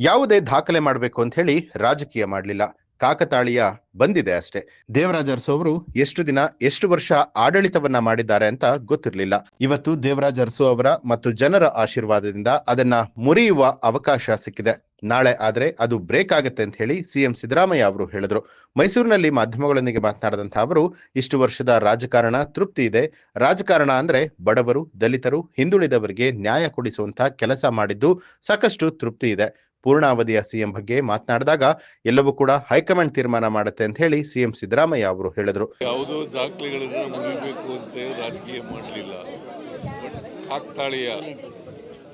ಯಾವುದೇ ದಾಖಲೆ ಮಾಡಬೇಕು ಅಂತ ಹೇಳಿ ರಾಜಕೀಯ ಮಾಡಲಿಲ್ಲ. ಕಾಕತಾಳೀಯ ಬಂದಿದೆ ಅಷ್ಟೇ. ದೇವರಾಜ ಅರಸು ಅವರು ಎಷ್ಟು ದಿನ ಎಷ್ಟು ವರ್ಷ ಆಡಳಿತವನ್ನ ಮಾಡಿದ್ದಾರೆ ಅಂತ ಗೊತ್ತಿರಲಿಲ್ಲ. ಇವತ್ತು ದೇವರಾಜ ಅರಸು ಅವರ ಮತ್ತು ಜನರ ಆಶೀರ್ವಾದದಿಂದ ಅದನ್ನ ಮುರಿಯುವ ಅವಕಾಶ ಸಿಕ್ಕಿದೆ. ನಾಳೆ ಆದ್ರೆ ಅದು ಬ್ರೇಕ್ ಆಗುತ್ತೆ ಅಂತ ಹೇಳಿ ಸಿಎಂ ಸಿದ್ದರಾಮಯ್ಯ ಅವರು ಹೇಳಿದ್ರು. ಮೈಸೂರಿನಲ್ಲಿ ಮಾಧ್ಯಮಗಳೊಂದಿಗೆ ಮಾತನಾಡಿದಂತಹ ಅವರು, ಇಷ್ಟು ವರ್ಷದ ರಾಜಕಾರಣ ತೃಪ್ತಿ ಇದೆ. ರಾಜಕಾರಣ ಅಂದ್ರೆ ಬಡವರು, ದಲಿತರು, ಹಿಂದುಳಿದವರಿಗೆ ನ್ಯಾಯ ಕೊಡಿಸುವಂತ ಕೆಲಸ ಮಾಡಿದ್ದು ಸಾಕಷ್ಟು ತೃಪ್ತಿ ಇದೆ. ಪೂರ್ಣಾವಧಿಯ ಸಿಎಂ ಬಗ್ಗೆ ಮಾತನಾಡಿದಾಗ ಎಲ್ಲವೂ ಕೂಡ ಹೈಕಮಾಂಡ್ ತೀರ್ಮಾನ ಮಾಡುತ್ತೆ ಅಂತ ಹೇಳಿ ಸಿಎಂ ಸಿದ್ದರಾಮಯ್ಯ ಅವರು ಹೇಳಿದ್ರು. ಯಾವುದೋ ದಾಖಲೆಗಳನ್ನು ಮುರಿಬೇಕು ಅಂತ ರಾಜಕೀಯ ಮಾಡಲಿಲ್ಲ, ಕಾಕ್ತಾಳೀಯ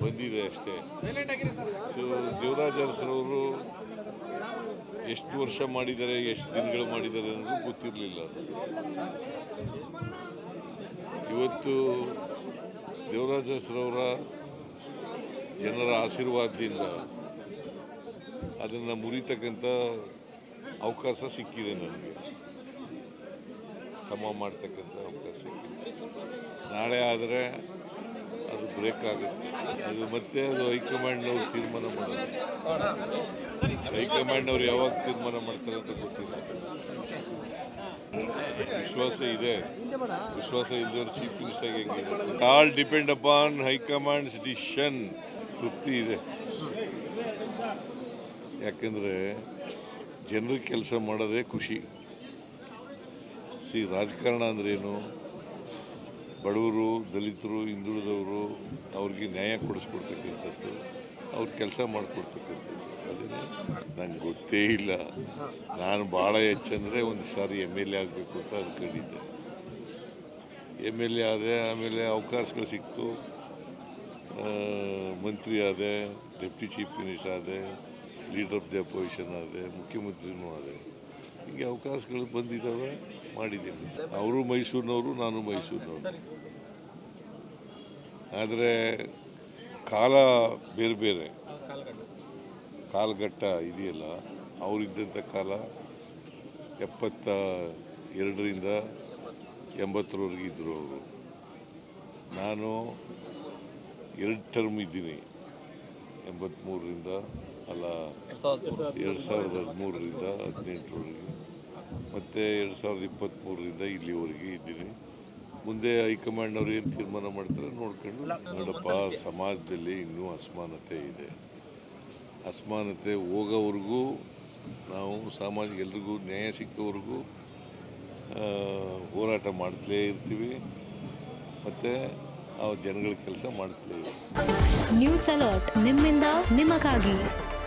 ಬಂದಿದೆ ಅಷ್ಟೇ. ಸೊ ದೇವರಾಜ ಅರಸರವರು ಎಷ್ಟು ವರ್ಷ ಮಾಡಿದ್ದಾರೆ, ಎಷ್ಟು ದಿನಗಳು ಮಾಡಿದ್ದಾರೆ ಅನ್ನೋದು ಗೊತ್ತಿರಲಿಲ್ಲ. ಇವತ್ತು ದೇವರಾಜ ಅರಸರವರ ಜನರ ಆಶೀರ್ವಾದದಿಂದ ಅದನ್ನು ಮುರಿತಕ್ಕಂಥ ಅವಕಾಶ ಸಿಕ್ಕಿದೆ, ನನಗೆ ಸಮ ಮಾಡ್ತಕ್ಕಂಥ ಅವಕಾಶ ಸಿಕ್ಕಿದೆ. ನಾಳೆ ಆದರೆ ಅದು ಬ್ರೇಕ್ ಆಗುತ್ತೆ. ಅದು ಮತ್ತೆ ಅದು ಹೈಕಮಾಂಡ್ನವ್ರು ತೀರ್ಮಾನ ಮಾಡೋದು. ಹೈಕಮಾಂಡ್ನವ್ರು ಯಾವಾಗ ತೀರ್ಮಾನ ಮಾಡ್ತಾರೆ ಅಂತ ಗೊತ್ತಿಲ್ಲ. ವಿಶ್ವಾಸ ಇದೆ, ವಿಶ್ವಾಸ ಇದ್ದವರು ಚೀಫ್ ಮಿನಿಸ್ಟರ್ ಹೆಂಗಿದೆ. All depend upon high command's decision. ತೃಪ್ತಿ ಇದೆ, ಯಾಕೆಂದರೆ ಜನರಿಗೆ ಕೆಲಸ ಮಾಡೋದೇ ಖುಷಿ. ರಾಜಕಾರಣ ಅಂದ್ರೇನು? ಬಡವರು, ದಲಿತರು, ಹಿಂದುಳಿದವರು ಅವ್ರಿಗೆ ನ್ಯಾಯ ಕೊಡಿಸ್ಕೊಡ್ತಕ್ಕಂಥದ್ದು, ಅವ್ರ ಕೆಲಸ ಮಾಡಿಕೊಡ್ತಕ್ಕಂಥದ್ದು. ಅದನ್ನೇ ನಂಗೆ ಗೊತ್ತೇ ಇಲ್ಲ. ನಾನು ಭಾಳ ಹೆಚ್ಚಂದರೆ ಒಂದು ಸಾರಿ MLA ಆಗಬೇಕು ಅಂತ ಅಂದ್ಕೊಂಡಿದ್ದೆ. MLA ಆದೆ, ಆಮೇಲೆ ಅವಕಾಶಗಳು ಸಿಕ್ತು, ಮಂತ್ರಿ ಆದೆ, ಡೆಪ್ಟಿ ಚೀಫ್ ಮಿನಿಸ್ಟರ್ ಆದೆ, ಲೀಡರ್ ಆಫ್ ದಿ ಅಪೋಸಿಷನ್ ಆದೆ, ಮುಖ್ಯಮಂತ್ರಿನೂ ಆದೆ. ಹೀಗೆ ಅವಕಾಶಗಳು ಬಂದಿದ್ದಾವೆ, ಮಾಡಿದ್ದೀನಿ. ಅವರು ಮೈಸೂರಿನವರು, ನಾನು ಮೈಸೂರಿನವರು. ಆದರೆ ಕಾಲ ಬೇರೆ ಬೇರೆ, ಕಾಲಘಟ್ಟ ಇದೆಯಲ್ಲ. ಅವರಿದ್ದಂಥ ಕಾಲ 72ರಿಂದ 80ರವರೆಗೆ ಇದ್ದರು ಅವರು. ನಾನು 2 ಟರ್ಮ್ ಇದ್ದೀನಿ, 83ರಿಂದ 2013ರಿಂದ 18ರವರೆಗೆ, ಮತ್ತು 2023ರಿಂದ ಇಲ್ಲಿವರೆಗೆ ಇದ್ದೀನಿ. ಮುಂದೆ ಹೈಕಮಾಂಡ್ನವ್ರು ಏನು ತೀರ್ಮಾನ ಮಾಡ್ತಾರೆ ನೋಡ್ಕೊಂಡು. ನೋಡಪ್ಪ, ಸಮಾಜದಲ್ಲಿ ಇನ್ನೂ ಅಸಮಾನತೆ ಇದೆ. ಅಸಮಾನತೆ ಹೋಗೋವರೆಗೂ ನಾವು ಸಾಮಾಜಿಕ ಎಲ್ರಿಗೂ ನ್ಯಾಯ ಸಿಕ್ಕವರೆಗೂ ಹೋರಾಟ ಮಾಡ್ತಲೇ ಇರ್ತೀವಿ, ಮತ್ತು ಆ ಜನಗಳ ಕೆಲಸ ಮಾಡ್ತಲೇ ಇರ್ತೀವಿ. ನ್ಯೂಸ್ ಅಲರ್ಟ್, ನಿಮ್ಮಿಂದ ನಿಮಗಾಗಿ.